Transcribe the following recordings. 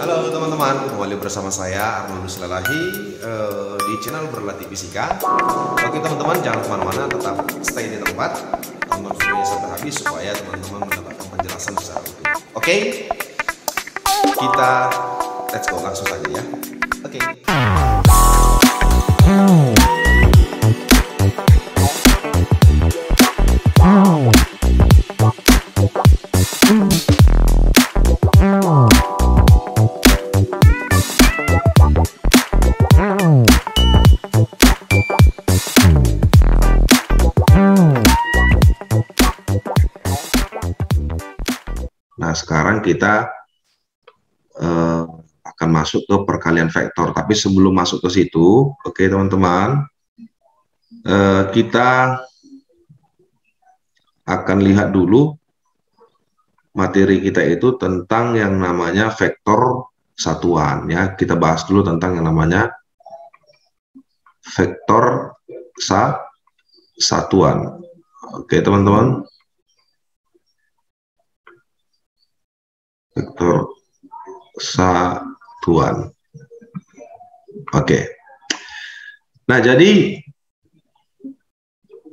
Halo teman-teman, kembali bersama saya Arnold Silalahi di channel Berlatih Fisika. Oke teman-teman, jangan kemana-mana, tetap stay di tempat, tonton videonya sampai habis supaya teman-teman mendapatkan penjelasan secara utuh. Oke, kita let's go langsung saja ya. Oke. Nah, sekarang kita akan masuk ke perkalian vektor. Tapi sebelum masuk ke situ, oke teman-teman, kita akan lihat dulu materi kita itu tentang yang namanya vektor satuan ya. Kita bahas dulu tentang yang namanya vektor satuan. Oke teman-teman. Vektor satuan. Oke. Nah, jadi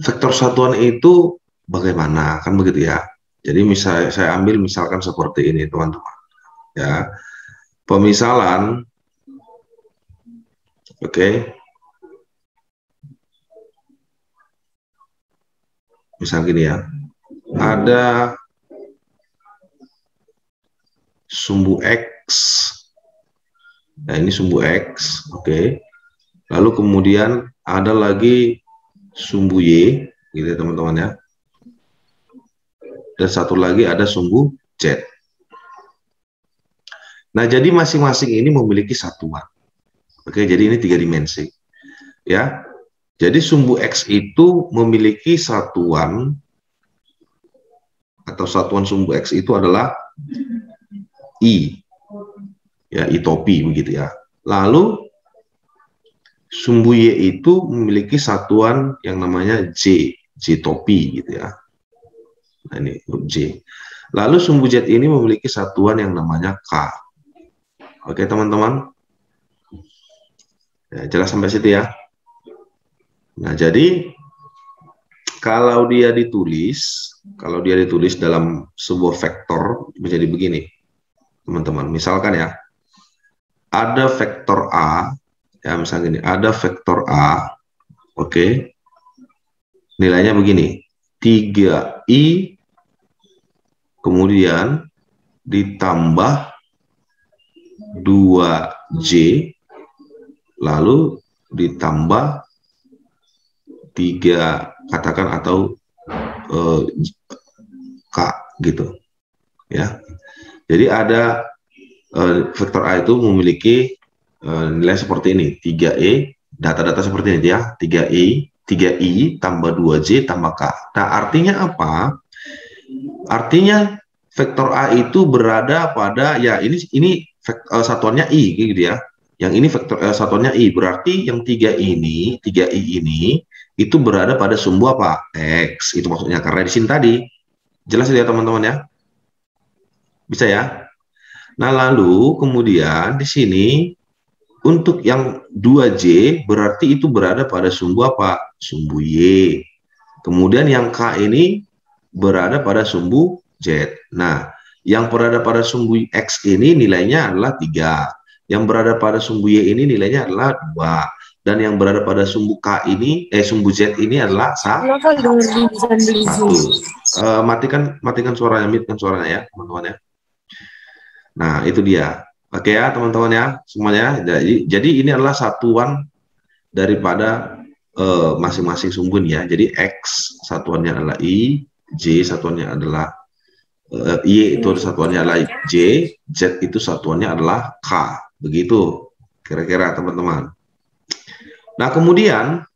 vektor satuan itu bagaimana? Kan begitu ya. Jadi misalnya saya ambil misalkan seperti ini, teman-teman. Ya. Pemisalan. Oke. Misal gini ya. Ada sumbu X. Nah, ini sumbu X, oke. Lalu kemudian ada lagi sumbu Y, gitu ya teman-teman ya. Dan satu lagi ada sumbu Z. Nah, jadi masing-masing ini memiliki satuan. Oke, jadi ini 3 dimensi. Ya. Jadi sumbu X itu memiliki satuan atau satuan sumbu X itu adalah I. Ya, I topi begitu ya. Lalu sumbu Y itu memiliki satuan yang namanya J topi gitu ya. Nah, ini J. Lalu sumbu Z ini memiliki satuan yang namanya K. Oke, teman-teman. Ya, jelas sampai situ ya. Nah, jadi kalau dia ditulis dalam sebuah vektor menjadi begini, teman-teman. Misalkan ya, ada vektor A, ya misalnya gini, ada vektor A, oke, nilainya begini, 3i kemudian ditambah 2j lalu ditambah 3 katakan atau k gitu ya. Jadi ada vektor A itu memiliki nilai seperti ini, 3e, data-data seperti ini ya, 3i tambah 2j tambah k. Nah, artinya apa? Artinya vektor A itu berada pada, ya ini satuannya i gitu ya. Yang ini vektor satuannya i, berarti yang 3i ini itu berada pada sumbu apa? X. Itu maksudnya, karena di sini tadi jelas ya teman-teman ya. Bisa ya? Nah, lalu kemudian di sini untuk yang 2J berarti itu berada pada sumbu apa? Sumbu Y. Kemudian yang K ini berada pada sumbu Z. Nah, yang berada pada sumbu X ini nilainya adalah 3. Yang berada pada sumbu Y ini nilainya adalah 2. Dan yang berada pada sumbu K ini, sumbu Z ini adalah 1. Matikan suaranya, matikan suaranya ya, teman-teman ya. Nah, itu dia. Oke ya, teman-teman ya, semuanya. Jadi ini adalah satuan daripada masing-masing sumbu ya. Jadi X satuannya adalah I, J satuannya adalah Y itu satuannya adalah J, Z itu satuannya adalah K. Begitu kira-kira teman-teman. Nah, kemudian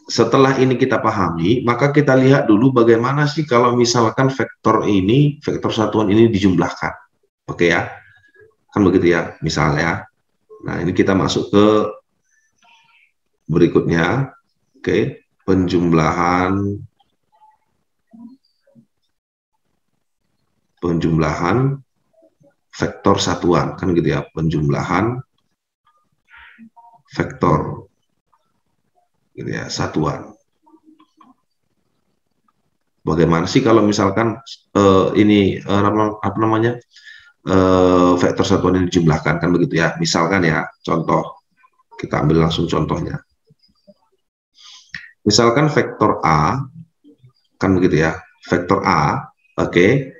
setelah ini kita pahami, maka kita lihat dulu bagaimana sih kalau misalkan vektor ini, vektor satuan ini dijumlahkan. Oke ya, kan begitu ya, misalnya. Nah, ini kita masuk ke berikutnya. Oke, penjumlahan vektor satuan, kan gitu ya, penjumlahan vektor gitu ya, satuan. Bagaimana sih kalau misalkan ini apa namanya vektor satuan yang dijumlahkan, kan begitu ya. Misalkan ya, contoh, kita ambil langsung contohnya. Misalkan vektor A, kan begitu ya, vektor A, oke.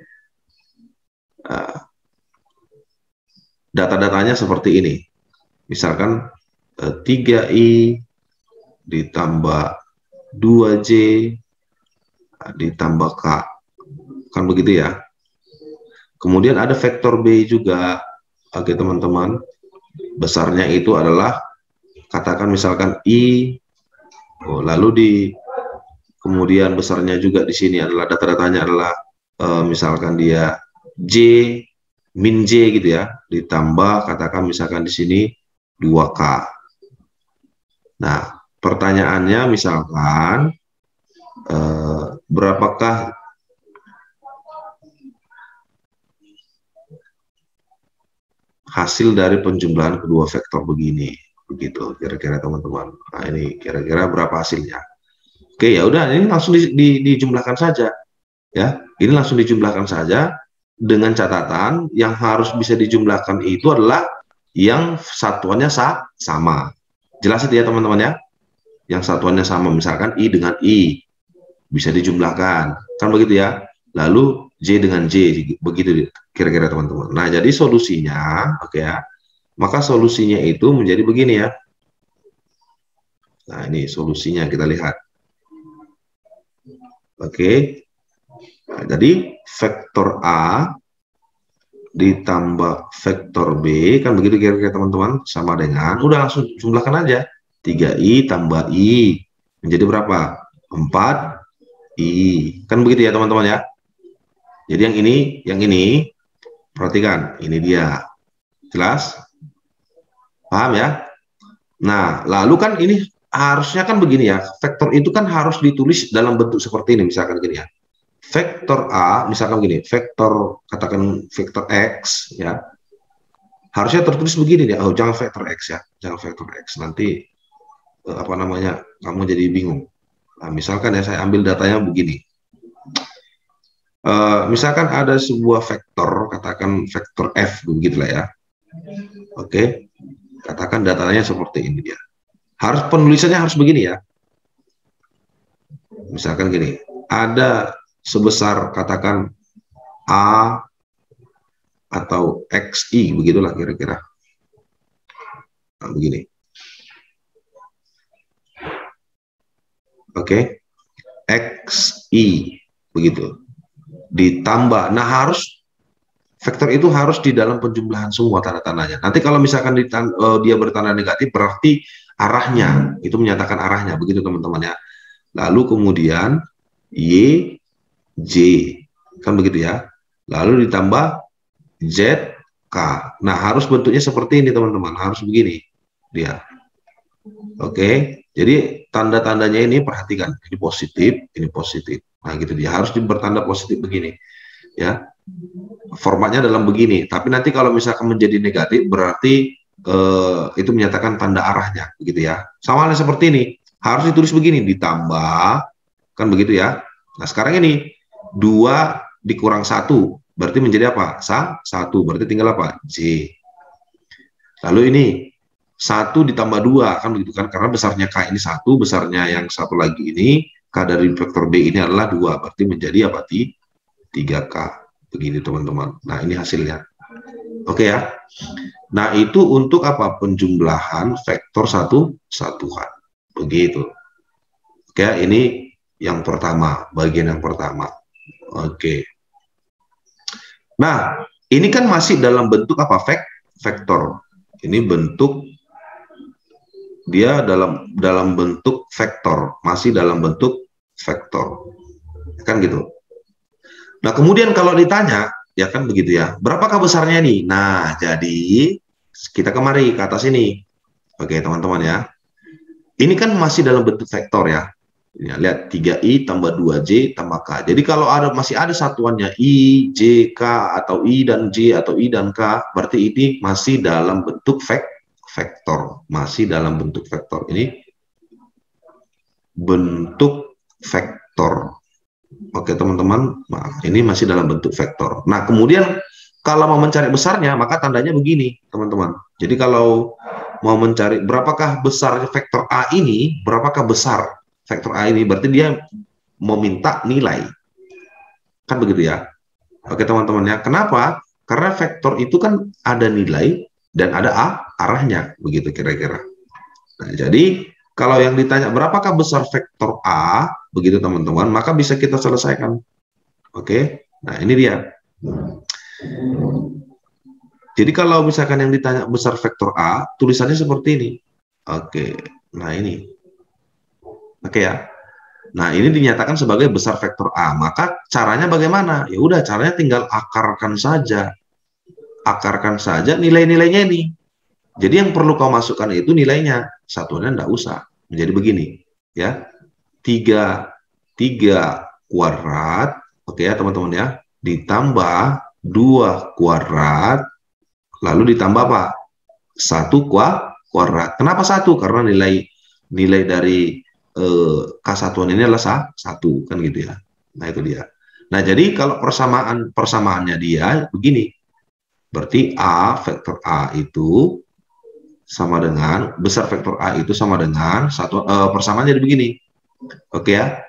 Data-datanya seperti ini. Misalkan 3i ditambah 2j ditambah k, kan begitu ya. Kemudian ada vektor B juga, oke teman-teman, besarnya itu adalah, katakan misalkan i, lalu kemudian besarnya juga di sini adalah, data-datanya adalah misalkan dia j min j gitu ya, ditambah katakan misalkan di sini 2k. Nah, pertanyaannya misalkan berapakah hasil dari penjumlahan kedua vektor begini, begitu kira-kira teman-teman. Nah, ini kira-kira berapa hasilnya? Oke, ya udah, ini langsung dijumlahkan saja ya. Ini langsung dijumlahkan saja, dengan catatan yang harus bisa dijumlahkan itu adalah yang satuannya sama. Jelas itu ya teman-teman ya. Yang satuannya sama, misalkan i dengan i bisa dijumlahkan, kan begitu ya. Lalu j dengan j, begitu kira-kira teman-teman. Nah, jadi solusinya, oke ya, maka solusinya itu menjadi begini ya. Nah, ini solusinya, kita lihat. Oke. Nah, jadi vektor A ditambah vektor B, kan begitu kira-kira teman-teman, sama dengan, udah langsung jumlahkan aja. 3i tambah i menjadi berapa? 4i. Kan begitu ya teman-teman ya. Jadi yang ini perhatikan, ini dia. Jelas? Paham ya? Nah, lalu kan ini harusnya kan begini ya, vektor itu kan harus ditulis dalam bentuk seperti ini, misalkan gini ya. Vektor A, misalkan gini, vektor, katakan vektor X ya, harusnya tertulis begini ya. Oh, jangan vektor X ya, jangan vektor X, nanti apa namanya, kamu jadi bingung. Nah, misalkan ya, saya ambil datanya begini. Misalkan ada sebuah vektor, katakan vektor F, begitulah ya. Oke, katakan datanya seperti ini dia. Harus penulisannya harus begini ya. Misalkan gini, ada sebesar katakan A atau XI, begitulah kira-kira. Nah, begini. Oke, XI, begitu. Ditambah, nah harus vektor itu harus di dalam penjumlahan semua tanda-tandanya. Nanti kalau misalkan dia bertanda negatif, berarti arahnya, itu menyatakan arahnya, begitu teman-teman ya. Lalu kemudian Y, J, kan begitu ya. Lalu ditambah Z, K. Nah, harus bentuknya seperti ini teman-teman, harus begini dia. Oke, jadi tanda-tandanya ini perhatikan, ini positif, ini positif. Nah, gitu dia, harus bertanda positif begini ya. Formatnya dalam begini, tapi nanti kalau misalkan menjadi negatif berarti itu menyatakan tanda arahnya, begitu ya. Sama halnya seperti ini, harus ditulis begini, ditambah, kan begitu ya. Nah, sekarang ini 2 dikurang 1 berarti menjadi apa? 1, berarti tinggal apa? J. Lalu ini 1 ditambah 2, kan begitu kan, karena besarnya K ini 1, besarnya yang satu lagi ini, K dari vektor B ini adalah 2, berarti menjadi apa? 3K. Begini teman-teman. Nah, ini hasilnya. Oke ya. Nah, itu untuk apa? Penjumlahan vektor satuan. Begitu. Oke, ini yang pertama, bagian yang pertama. Oke. Nah, ini kan masih dalam bentuk apa? Vektor. Ini bentuk, dia dalam bentuk vektor, masih dalam bentuk vektor. Kan gitu. Nah, kemudian kalau ditanya, ya kan begitu ya, berapakah besarnya ini? Nah, jadi kita kemari ke atas ini. Oke, teman-teman ya. Ini kan masih dalam bentuk vektor ya. Ya, lihat 3I tambah 2J tambah K. Jadi kalau masih ada satuannya I, J, K, atau I dan J, atau I dan K, berarti ini masih dalam bentuk vektor. Masih dalam bentuk vektor. Ini bentuk vektor. Oke teman-teman, nah, ini masih dalam bentuk vektor. Nah kemudian kalau mau mencari besarnya, maka tandanya begini teman-teman. Jadi kalau mau mencari berapakah besar vektor A ini, berapakah besar vektor A ini, berarti dia meminta nilai. Kan begitu ya. Oke teman-teman ya. Kenapa? Karena vektor itu kan ada nilai dan ada arahnya, begitu kira-kira. Nah, jadi kalau yang ditanya berapakah besar vektor A, begitu teman-teman, maka bisa kita selesaikan. Oke. Nah, ini dia. Jadi kalau misalkan yang ditanya besar vektor A, tulisannya seperti ini. Oke. Nah, ini. Oke ya. Nah, ini dinyatakan sebagai besar vektor A. Maka caranya bagaimana? Ya udah, caranya tinggal akarkan saja. Akarkan saja nilai-nilainya ini. Jadi yang perlu kau masukkan itu nilainya. Satuannya enggak usah. Menjadi begini, ya. 3 kuadrat, oke ya teman-teman ya. Ditambah 2 kuadrat, lalu ditambah apa? 1 kuadrat. Kenapa 1? Karena nilai dari K1 ini adalah 1 kan gitu ya. Nah itu dia. Nah jadi kalau persamaannya dia begini, berarti vektor A itu sama dengan besar vektor A itu sama dengan persamaan jadi begini. Oke ya.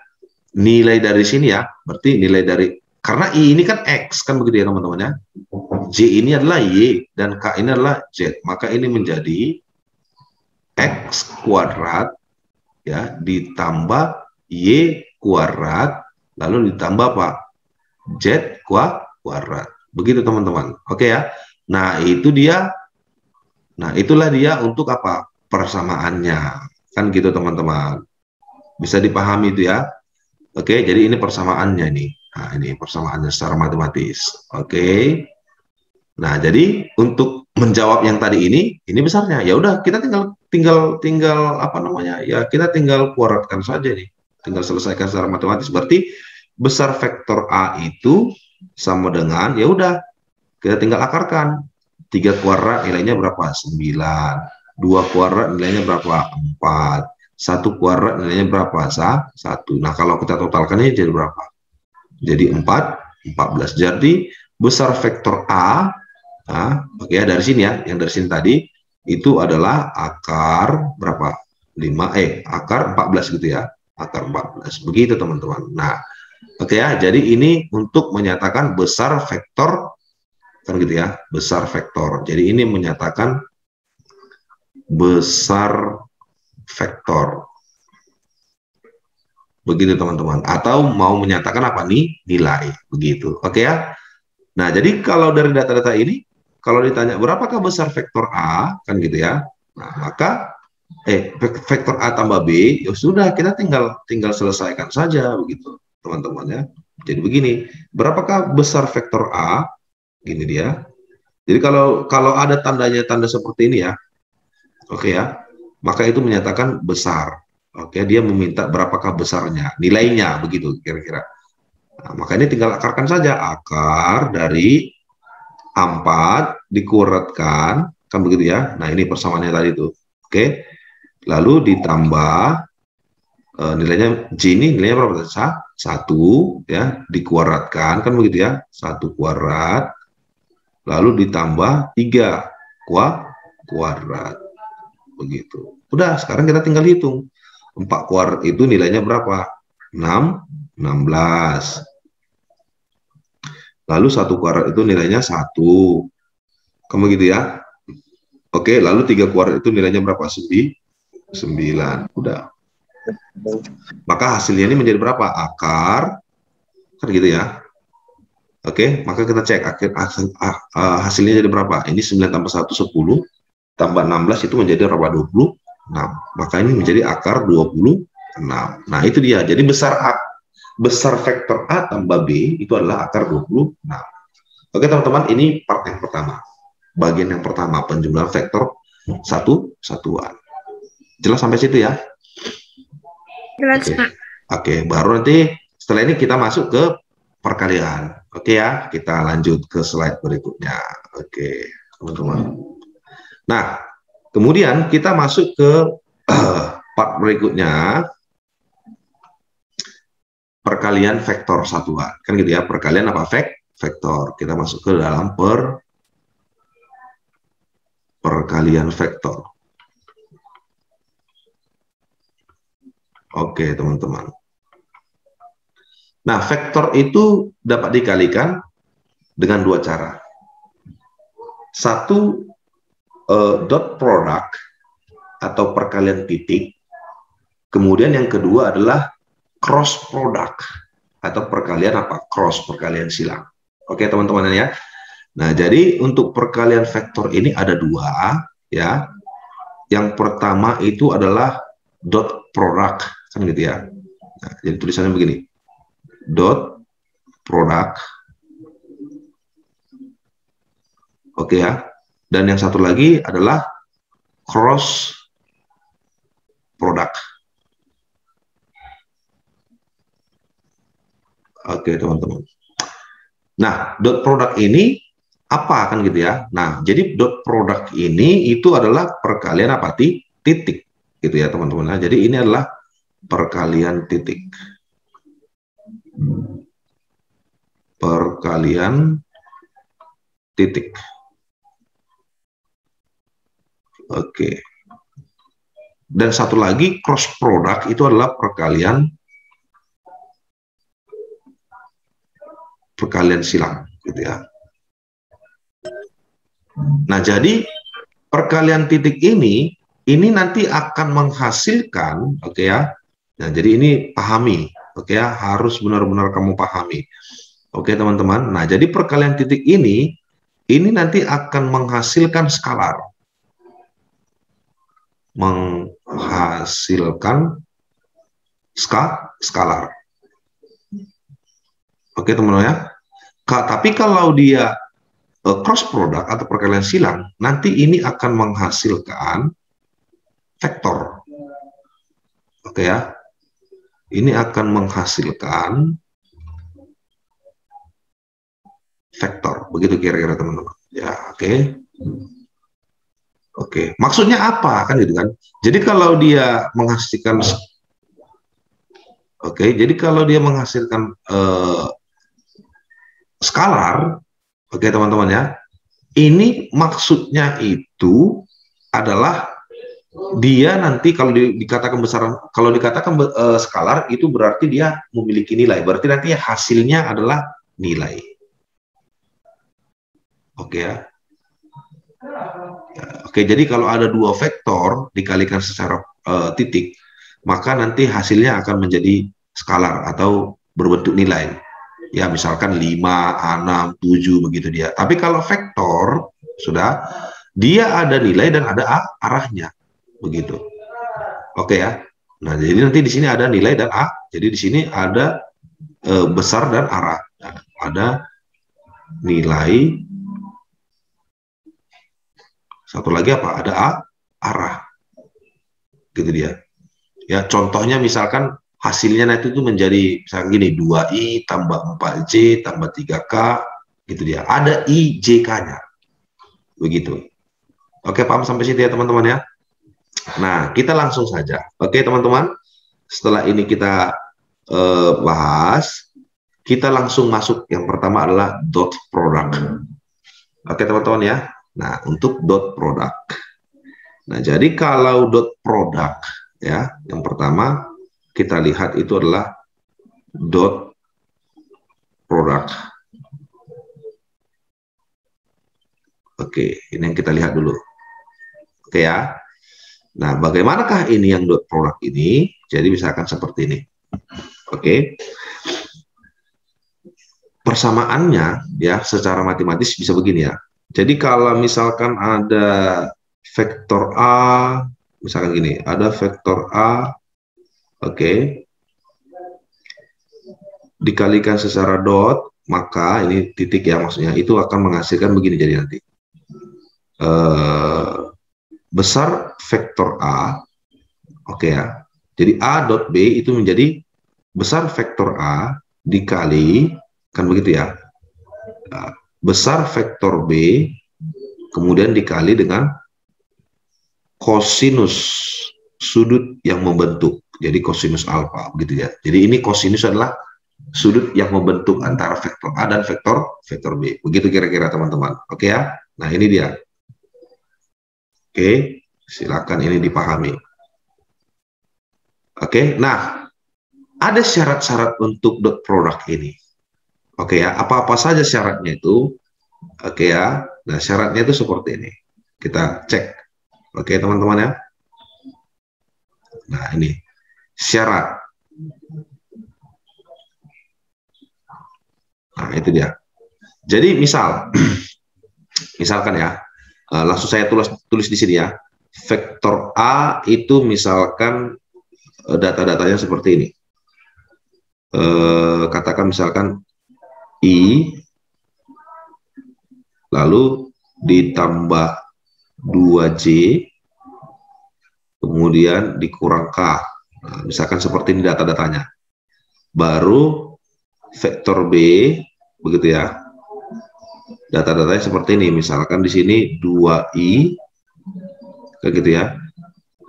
Nilai dari sini ya, berarti nilai dari karena I ini kan X kan begitu ya teman-teman ya. J ini adalah Y dan K ini adalah Z. Maka ini menjadi X kuadrat ya ditambah Y kuadrat lalu ditambah apa? Z kuadrat. Begitu teman-teman. Oke ya. Nah, itu dia. Nah, itulah dia untuk apa? Persamaannya. Kan gitu teman-teman. Bisa dipahami itu ya. Oke, jadi ini persamaannya nih. Nah, ini persamaannya secara matematis. Oke. Nah, jadi untuk menjawab yang tadi ini besarnya. Ya udah, kita tinggal apa namanya? Ya, kita tinggal kuadratkan saja nih. Tinggal selesaikan secara matematis. Berarti besar vektor A itu sama dengan ya udah, kita tinggal akarkan. 3 kuadrat nilainya berapa? 9. 2 kuadrat nilainya berapa? 4. 1 kuadrat nilainya berapa? 1. Nah, kalau kita totalkan ini jadi berapa? Jadi 14. Jadi besar vektor A, nah, oke ya dari sini ya, yang dari sini tadi itu adalah akar berapa? Akar 14 gitu ya. Akar 14. Begitu teman-teman. Nah, oke ya, jadi ini untuk menyatakan besar vektor kan gitu ya, besar vektor. Jadi ini menyatakan besar vektor. Begitu teman-teman. Atau mau menyatakan apa nih? Nilai. Begitu. Oke ya. Nah, jadi kalau dari data-data ini, kalau ditanya berapakah besar vektor A, kan gitu ya. Nah, maka vektor A tambah B, ya sudah kita tinggal selesaikan saja begitu, teman-teman ya. Jadi begini, berapakah besar vektor A? Gini dia. Jadi kalau ada tanda seperti ini ya, oke ya, maka itu menyatakan besar. Oke, dia meminta berapakah besarnya, nilainya begitu kira-kira. Nah, maka ini tinggal akarkan saja, akar dari 4 dikuadratkan, kan begitu ya. Nah ini persamaannya tadi itu. Oke, lalu ditambah nilainya J ini nilainya berapa? 1 ya, dikuadratkan, kan begitu ya. 1 kuadrat lalu ditambah 3 kuadrat begitu. Udah, sekarang kita tinggal hitung 4 kuadrat itu nilainya berapa? 16. Lalu 1 kuadrat itu nilainya 1, kamu gitu ya. Oke, lalu 3 kuadrat itu nilainya berapa? 9. Udah, maka hasilnya ini menjadi berapa? Akar kan gitu ya. Oke, maka kita cek hasilnya jadi berapa? Ini 9 tambah 1, 10. Tambah 16 itu menjadi berapa? 26. Maka ini menjadi akar 26. Nah, itu dia. Jadi besar vektor A tambah B itu adalah akar 26. Oke, teman-teman, ini part yang pertama. Bagian yang pertama, penjumlahan vektor satuan. Jelas sampai situ ya? Jelas, Oke. Pak. Oke, baru nanti setelah ini kita masuk ke perkalian. Oke ya, kita lanjut ke slide berikutnya. Oke, teman-teman. Nah, kemudian kita masuk ke part berikutnya, perkalian vektor satuan. Kan gitu ya, perkalian apa? Vektor. Kita masuk ke dalam perkalian vektor. Oke, teman-teman. Nah, vektor itu dapat dikalikan dengan dua cara. Satu, dot product atau perkalian titik. Kemudian yang kedua adalah cross product atau perkalian apa? Cross, perkalian silang. Oke, teman-teman ya. Nah, jadi untuk perkalian vektor ini ada dua ya. Yang pertama itu adalah dot product, kan gitu ya. Nah, jadi tulisannya begini. Dot product. Oke ya. Dan yang satu lagi adalah cross product. Oke, teman-teman. Nah, dot product ini apa kan gitu ya. Nah, jadi dot product ini itu adalah perkalian apa? Titik gitu ya, teman-teman. Nah, jadi ini adalah perkalian titik. Perkalian titik. Oke. Dan satu lagi cross product itu adalah perkalian silang gitu ya. Nah, jadi perkalian titik ini nanti akan menghasilkan, oke ya. Nah, jadi ini pahami, oke ya, harus benar-benar kamu pahami. Oke, teman-teman. Nah, jadi perkalian titik ini nanti akan menghasilkan skalar. Menghasilkan skalar. Oke, teman-teman ya. Tapi kalau dia cross product atau perkalian silang, nanti ini akan menghasilkan vektor. Oke ya. Ini akan menghasilkan vektor. Begitu kira-kira, teman-teman. Ya, oke. Oke. Maksudnya apa kan gitu kan? Jadi kalau dia menghasilkan skalar, oke teman-teman ya, ini maksudnya itu adalah dia nanti kalau dikatakan besaran, kalau dikatakan skalar itu berarti dia memiliki nilai, berarti nanti hasilnya adalah nilai. Oke ya. Oke, jadi kalau ada dua vektor dikalikan secara titik, maka nanti hasilnya akan menjadi skalar atau berbentuk nilai. Ya, misalkan 5, 6, 7 begitu dia. Tapi kalau vektor sudah dia ada nilai dan ada arahnya. Begitu. Oke ya. Nah, jadi nanti di sini ada nilai dan jadi di sini ada besar dan arah. Nah, ada nilai, satu lagi apa? Ada arah. Gitu dia. Ya, contohnya misalkan hasilnya nanti itu menjadi misalkan gini, 2i tambah 4j tambah 3k gitu dia. Ada i, j-k-nya. Begitu. Oke, paham sampai situ ya teman-teman ya. Nah, kita langsung saja. Oke, teman-teman. Setelah ini kita bahas, kita langsung masuk. Yang pertama adalah dot product. Oke, teman-teman ya. Nah, untuk dot product. Nah, jadi kalau dot product ya, yang pertama kita lihat itu adalah dot product. Oke, ini yang kita lihat dulu. Oke ya. Nah, bagaimanakah ini yang dot product ini? Jadi misalkan seperti ini. Oke. Persamaannya ya secara matematis bisa begini ya. Jadi kalau misalkan ada vektor A, misalkan gini, ada vektor A, oke, dikalikan secara dot, maka ini titik ya maksudnya, itu akan menghasilkan begini jadi nanti. Besar vektor A, oke ya, jadi A dot B itu menjadi besar vektor A dikali, kan begitu ya, besar vektor B kemudian dikali dengan kosinus sudut yang membentuk, jadi kosinus alfa, begitu ya. Jadi ini kosinus adalah sudut yang membentuk antara vektor A dan vektor B, begitu kira-kira teman-teman. Oke ya, nah ini dia. Oke, silakan ini dipahami. Oke, nah ada syarat-syarat untuk dot product ini. Oke ya, apa-apa saja syaratnya itu. Oke ya, nah syaratnya itu seperti ini. Kita cek. Oke teman-teman ya. Nah ini syarat. Nah itu dia. Jadi misalkan ya, langsung saya tulis di sini ya. Vektor A itu misalkan data-datanya seperti ini. Katakan misalkan I lalu ditambah 2J kemudian dikurang K. Nah, misalkan seperti ini data-datanya. Baru vektor B, begitu ya. Data-datanya seperti ini. Misalkan di sini 2I, kayak gitu ya,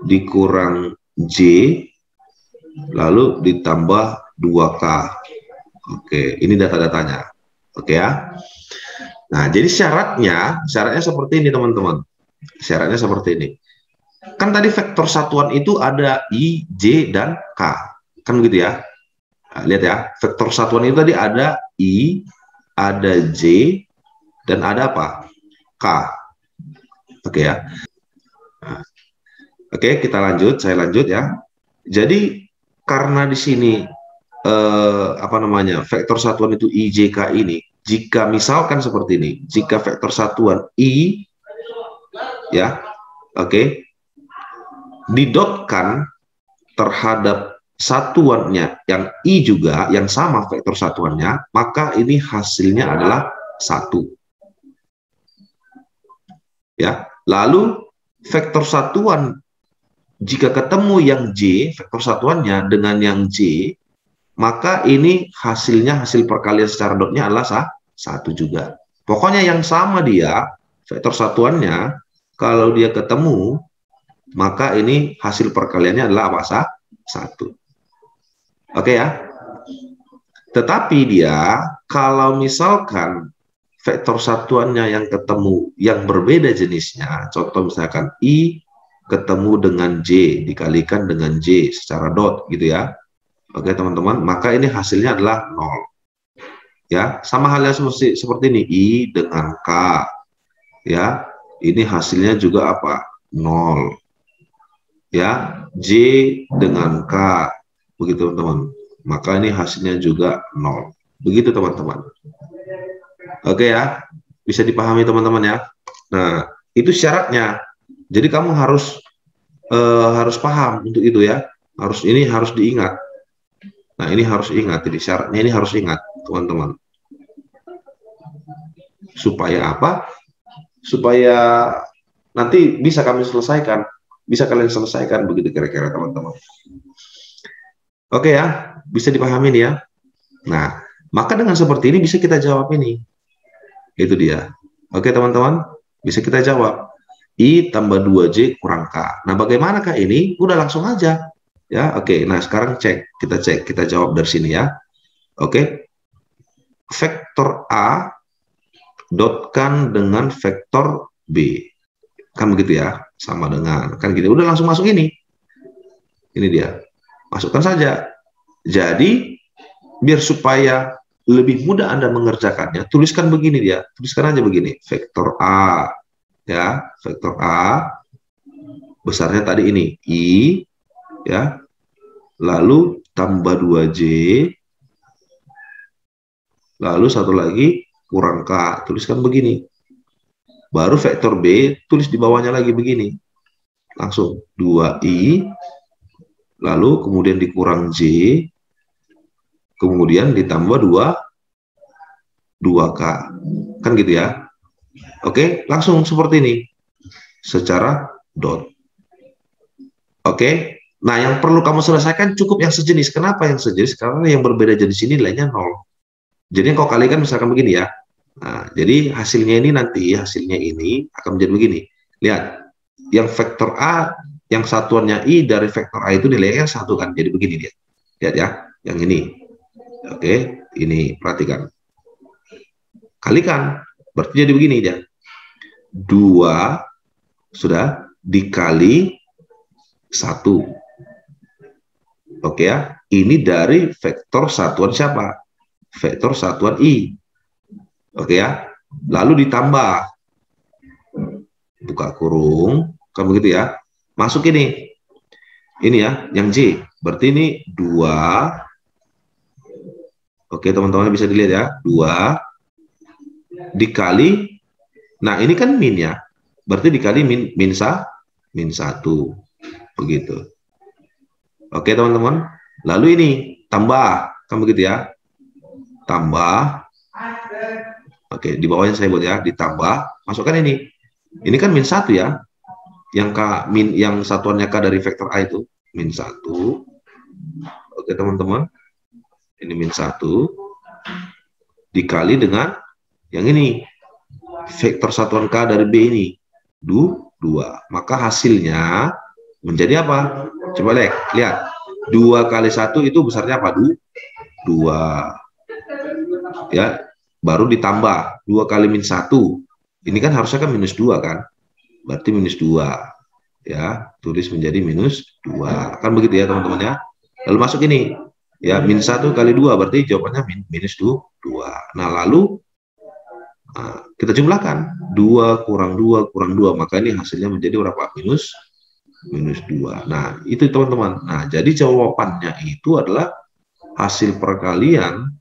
dikurang J, lalu ditambah 2K. Oke, ini data-datanya. Oke ya. Nah, jadi syaratnya seperti ini teman-teman. Syaratnya seperti ini. Kan tadi vektor satuan itu ada I, J, dan K. Kan begitu ya. Nah, lihat ya, vektor satuan itu tadi ada I, ada J, dan ada apa? K. Oke ya. Nah, oke, kita lanjut. Saya lanjut ya. Jadi karena di sini vektor satuan itu I, J, K ini, jika misalkan seperti ini, jika vektor satuan I ya, oke, didotkan terhadap satuannya yang I juga, yang sama vektor satuannya, maka ini hasilnya adalah 1. Ya, lalu vektor satuan jika ketemu yang J, vektor satuannya dengan yang J, maka ini hasil perkalian secara dotnya adalah 1 juga. Pokoknya yang sama dia, vektor satuannya, kalau dia ketemu, maka ini hasil perkaliannya adalah apa? 1. Oke ya. Tetapi dia, kalau misalkan vektor satuannya yang ketemu, yang berbeda jenisnya, contoh misalkan I ketemu dengan J, dikalikan dengan J secara dot, gitu ya. Oke teman-teman, maka ini hasilnya adalah 0. Ya, sama halnya seperti ini, I dengan K. Ya, ini hasilnya juga apa? 0. Ya, J dengan K. Begitu teman-teman. Maka ini hasilnya juga 0. Begitu teman-teman. Oke ya, bisa dipahami teman-teman ya. Nah, itu syaratnya. Jadi kamu harus paham untuk itu ya. Ini harus diingat. Nah, ini harus ingat, jadi syaratnya ini harus ingat, teman-teman. Supaya apa? Supaya nanti bisa kalian selesaikan, begitu kira-kira teman-teman. Oke ya, bisa dipahami ya. Nah, maka dengan seperti ini bisa kita jawab ini. Itu dia. Oke teman-teman, bisa kita jawab. I tambah 2J kurang K. Nah, bagaimanakah ini? Udah langsung aja. Ya, oke. Nah, sekarang kita jawab dari sini ya. Oke. Vektor A dotkan dengan vektor B. Kan begitu ya, sama dengan, kan gitu. Udah langsung masuk ini. Ini dia. Masukkan saja. Jadi, biar supaya lebih mudah Anda mengerjakannya, tuliskan begini dia. Tuliskan aja begini. Vektor A. Ya, vektor A. Besarnya tadi ini. I. Ya, lalu tambah 2J, lalu satu lagi kurang K, tuliskan begini. Baru vektor B, tulis di bawahnya lagi begini. Langsung 2I, lalu kemudian dikurang J, kemudian ditambah 2K. Kan gitu ya. Oke, langsung seperti ini. Secara dot. Oke. Nah, yang perlu kamu selesaikan cukup yang sejenis. Kenapa yang sejenis? Karena yang berbeda jenis ini nilainya 0. Jadi kalau kalikan misalkan begini ya. Nah, jadi hasilnya ini nanti, hasilnya ini akan menjadi begini. Lihat, yang vektor A, yang satuannya I dari vektor A itu nilainya 1 kan. Jadi begini dia. Lihat ya, yang ini. Oke, ini perhatikan. Kalikan, berarti jadi begini dia. 2 sudah dikali 1. Oke ya, ini dari vektor satuan siapa? Vektor satuan I. Oke ya, lalu ditambah, buka kurung, kan begitu ya. Masuk ini ya, yang J. Berarti ini 2. Oke teman-teman bisa dilihat ya, 2 dikali, nah ini kan min ya, berarti dikali min 1, begitu. Oke teman-teman, lalu ini tambah, kan begitu ya, tambah. Oke, di bawahnya saya buat ya, ditambah, masukkan ini kan min 1 ya, yang K, yang satuannya K dari vektor A itu min 1. Oke teman-teman, ini min 1 dikali dengan yang ini, vektor satuan K dari B ini 2. Maka hasilnya menjadi apa? Coba lihat, 2 kali 1 itu besarnya apa? 2 ya, baru ditambah 2 kali min 1, ini kan harusnya kan minus 2 kan, berarti minus 2 ya, tulis menjadi minus 2 kan begitu ya teman-teman ya. Lalu masuk ini ya, min 1 kali 2 berarti jawabannya minus 2. Nah lalu kita jumlahkan 2 kurang 2 kurang 2, maka ini hasilnya menjadi berapa? Minus 2. Nah itu teman-teman. Nah jadi jawabannya itu adalah hasil perkalian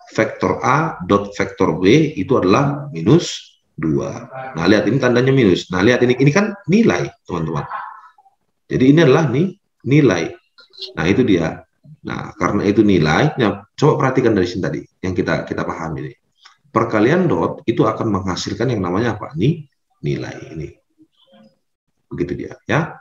vektor A dot vektor B itu adalah minus 2. Nah lihat ini tandanya minus. Nah lihat ini kan nilai teman-teman. Jadi ini adalah nilai. Nah itu dia. Nah karena itu nilai, nah, coba perhatikan dari sini tadi yang kita pahami ini. Perkalian dot itu akan menghasilkan yang namanya apa? Nilai ini. Begitu dia ya.